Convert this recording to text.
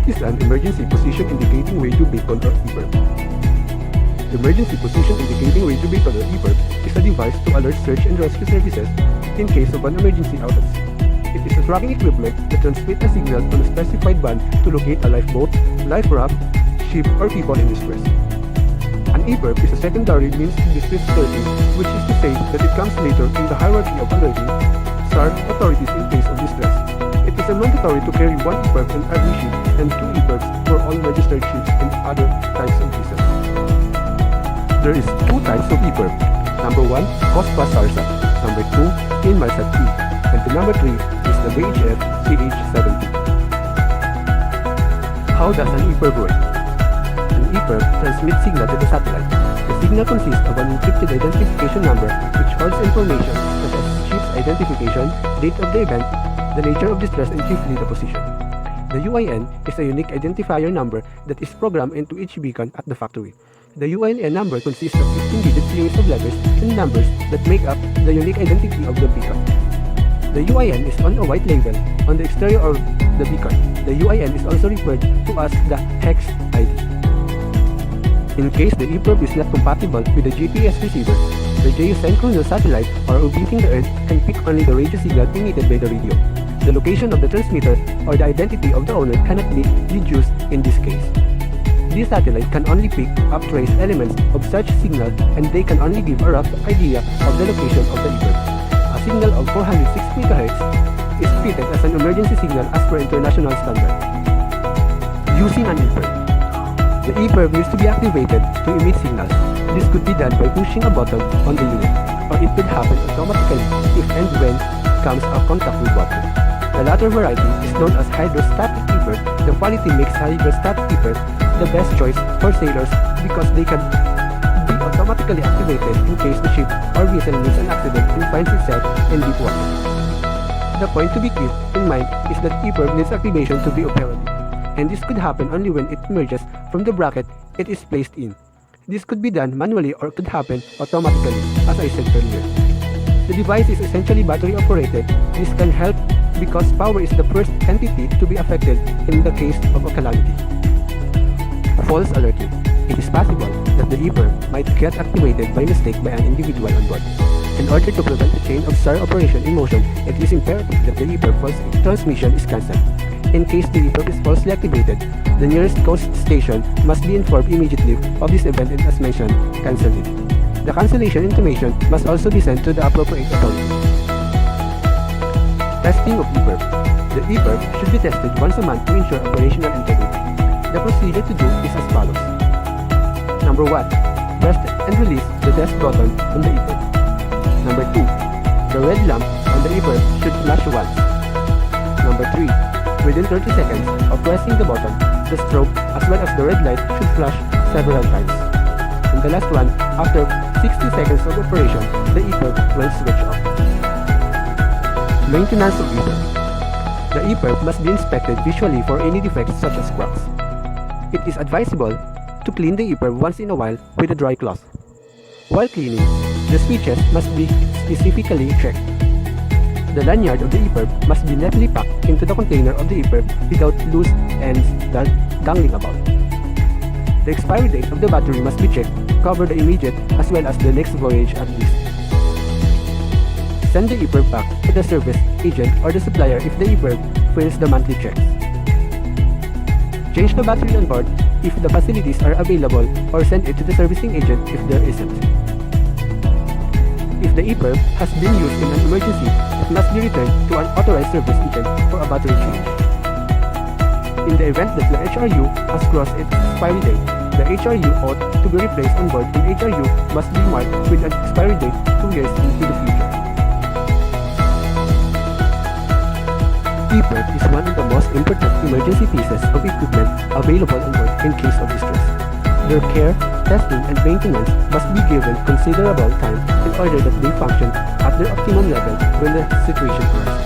EPIRB is an emergency position indicating radio beacon or EPIRB. Emergency position indicating radio beacon or EPIRB is a device to alert search and rescue services in case of an emergency outage. It is a tracking equipment that transmits a signal on a specified band to locate a lifeboat, life raft, ship, or people in distress. An EPIRB is a secondary means of distress alerting, which is to say that it comes later in the hierarchy of alerting SAR authorities in case of distress. It is mandatory to carry one EPIRB in every ship and two EPIRBs for all registered ships and other types of vessels. There is two types of EPIRB. Number 1, COSPA SARSAT. Number 2, INMARSAT-P. And the number 3 is the VHF CH-70. How does an EPIRB work? An EPIRB transmits signal to the satellite. The signal consists of an encrypted identification number which holds information such as ship's identification, date of the event, the nature of distress, and chiefly the position. The UIN is a unique identifier number that is programmed into each beacon at the factory. The UIN number consists of 15-digit series of letters and numbers that make up the unique identity of the beacon. The UIN is on a white label on the exterior of the beacon. The UIN is also referred to as the hex ID. In case the EPIRB is not compatible with the GPS receiver, the geosynchronous satellite or orbiting the Earth can pick only the radio signal emitted by the radio. The location of the transmitter or the identity of the owner cannot be deduced in this case. This satellite can only pick up trace elements of such signal, and they can only give a rough idea of the location of the EPIRB. A signal of 406 MHz is treated as an emergency signal as per international standard. Using an EPIRB. The EPIRB needs to be activated to emit signals. This could be done by pushing a button on the unit, or it could happen automatically if and when comes a contact with water. The latter variety is known as hydrostatic EPIRB. The quality makes hydrostatic EPIRB the best choice for sailors because they can be automatically activated in case the ship or vessel meets an accident and finds itself in deep water. The point to be kept in mind is that EPIRB needs activation to be operative, and this could happen only when it emerges from the bracket it is placed in. This could be done manually or could happen automatically, as I said earlier. The device is essentially battery operated. This can help because power is the first entity to be affected in the case of a calamity. False alerting. It is possible that the EPIRB might get activated by mistake by an individual on board. In order to prevent the chain of SAR operation in motion, it is imperative that the EPIRB false transmission is cancelled. In case the EPIRB is falsely activated, the nearest coast station must be informed immediately of this event and, as mentioned, cancel it. The cancellation intimation must also be sent to the appropriate authority. Testing of EPIRB. The EPIRB should be tested once a month to ensure operational integrity. The procedure to do is as follows. Number 1. Press and release the test button on the EPIRB. Number 2. The red lamp on the EPIRB should flash once. Number 3. Within 30 seconds of pressing the button, the strobe as well as the red light should flash several times. And the last one, after 60 seconds of operation, the EPIRB will switch off. Maintenance of EPIRB. The EPIRB must be inspected visually for any defects such as cracks. It is advisable to clean the EPIRB once in a while with a dry cloth. While cleaning, the switches must be specifically checked. The lanyard of the EPIRB must be neatly packed into the container of the EPIRB without loose ends dangling about. The expiry date of the battery must be checked to cover the immediate as well as the next voyage at least. Send the EPIRB back to the service agent or the supplier if the EPIRB fails the monthly checks. Change the battery on board if the facilities are available, or send it to the servicing agent if there isn't. If the EPIRB has been used in an emergency, it must be returned to an authorized service agent for a battery change. In the event that the HRU has crossed its expiry date, the HRU ought to be replaced on board, and HRU must be marked with an expiry date 2 years into the future. EPIRB is one of the most important emergency pieces of equipment available on board in case of distress. Their care, testing, and maintenance must be given considerable time in order that they function at their optimum level when the situation arises.